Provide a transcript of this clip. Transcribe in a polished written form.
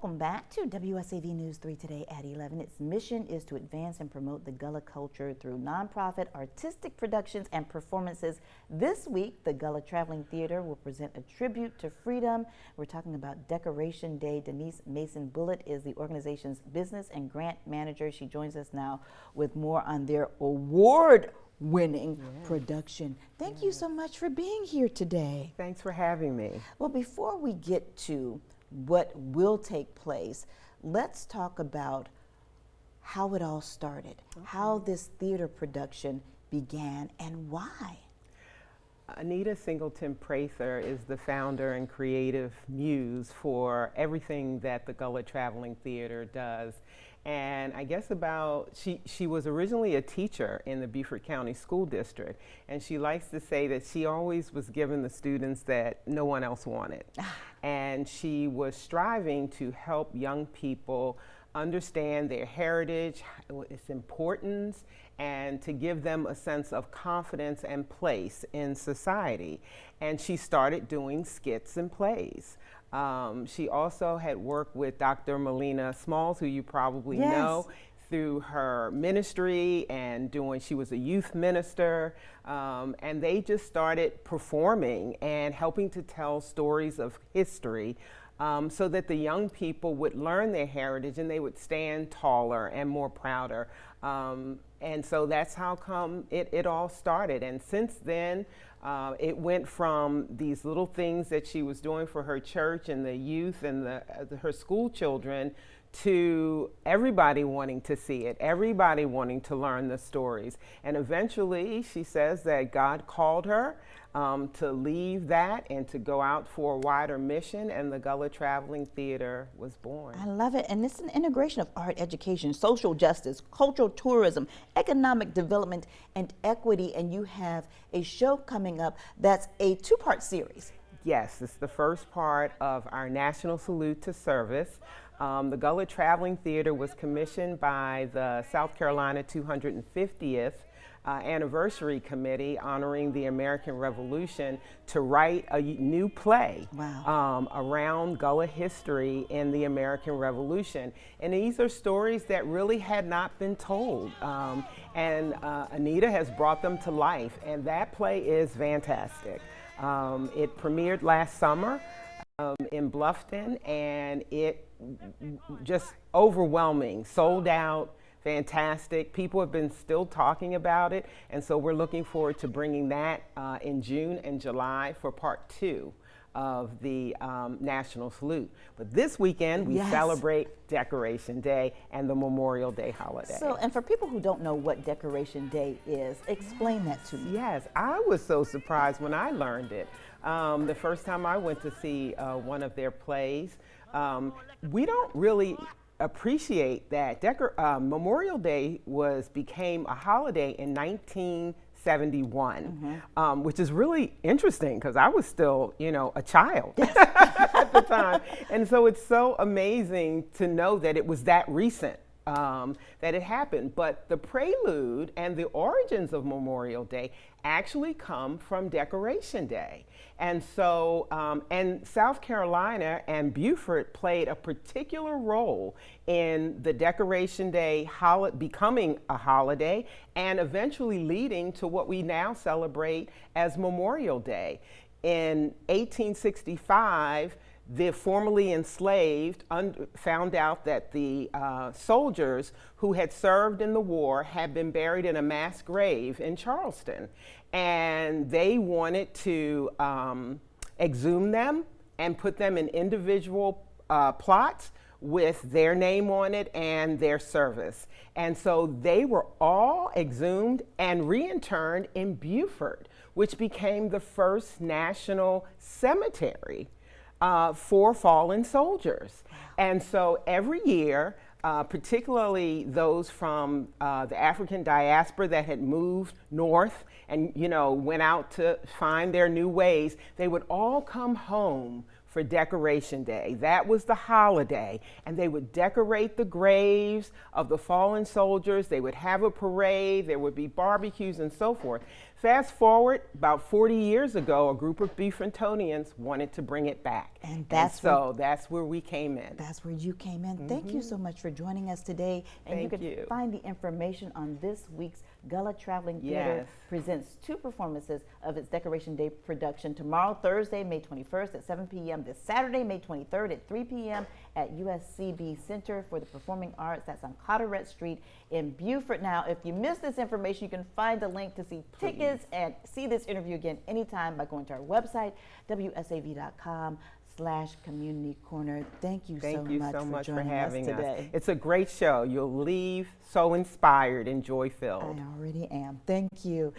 Welcome back to WSAV News 3 Today at 11. Its mission is to advance and promote the Gullah culture through nonprofit artistic productions and performances. This week, the Gullah Traveling Theater will present a tribute to freedom. We're talking about Decoration Day. Denise Mason-Bullitt is the organization's business and grant manager. She joins us now with more on their award-winning production. Thank you so much for being here today. Thanks for having me. Well, before we get to what will take place, let's talk about how it all started, how this theater production began, and why. Anita Singleton Prather is the founder and creative muse for everything that the Gullah Traveling Theater does. And I guess she was originally a teacher in the Beaufort County School District, and she likes to say that she always was given the students that no one else wanted. And she was striving to help young people understand their heritage, its importance, and to give them a sense of confidence and place in society. And she started doing skits and plays. She also had worked with Dr. Melina Smalls, who you probably know, through her ministry and she was a youth minister, and they just started performing and helping to tell stories of history so that the young people would learn their heritage and they would stand taller and more prouder. And so that's how come it all started. And since then, it went from these little things that she was doing for her church and the youth and her school children to everybody wanting to see it, everybody wanting to learn the stories. And eventually, she says that God called her to leave that and to go out for a wider mission, and the Gullah Traveling Theater was born. I love it, and it's an integration of art education, social justice, cultural tourism, economic development, and equity, and you have a show coming up that's a two-part series. Yes, it's the first part of our National Salute to Service. The Gullah Traveling Theater was commissioned by the South Carolina 250th Anniversary Committee honoring the American Revolution to write a new play around Gullah history in the American Revolution. And these are stories that really had not been told. And Anita has brought them to life, and that play is fantastic. It premiered last summer in Bluffton, and it just overwhelming, sold out, fantastic. People have been still talking about it, and so we're looking forward to bringing that in June and July for part 2 of the National Salute. But this weekend we celebrate Decoration Day and the Memorial Day holiday. So, and for people who don't know what Decoration Day is, explain that to me. Yes, I was so surprised when I learned it. The first time I went to see one of their plays, we don't really appreciate that Memorial Day became a holiday in 1971, which is really interesting because I was still, a child at the time. And so it's so amazing to know that it was that recent that it happened. But the prelude and the origins of Memorial Day actually come from Decoration Day. And so, and South Carolina and Beaufort played a particular role in the Decoration Day becoming a holiday and eventually leading to what we now celebrate as Memorial Day. In 1865, the formerly enslaved found out that the soldiers who had served in the war had been buried in a mass grave in Charleston. And they wanted to exhume them and put them in individual plots with their name on it and their service. And so they were all exhumed and reinterred in Beaufort, which became the first national cemetery for fallen soldiers. And so every year, particularly those from the African diaspora that had moved north and went out to find their new ways, they would all come home for Decoration Day. That was the holiday, and they would decorate the graves of the fallen soldiers. They would have a parade, there would be barbecues and so forth. Fast forward, about 40 years ago, a group of Beefrontonians wanted to bring it back. And that's where we came in. That's where you came in. Thank you so much for joining us today. And Thank you you. can find the information on this week's Gullah Traveling Theater presents 2 performances of its Decoration Day production tomorrow, Thursday, May 21st at 7 p.m. This Saturday, May 23rd at 3 p.m. at USCB Center for the Performing Arts. That's on Carteret Street in Beaufort. Now, if you missed this information, you can find the link to see tickets and see this interview again anytime by going to our website, wsav.com/community corner. Thank you so much for having us today. It's a great show. You'll leave so inspired and joy-filled. I already am. Thank you.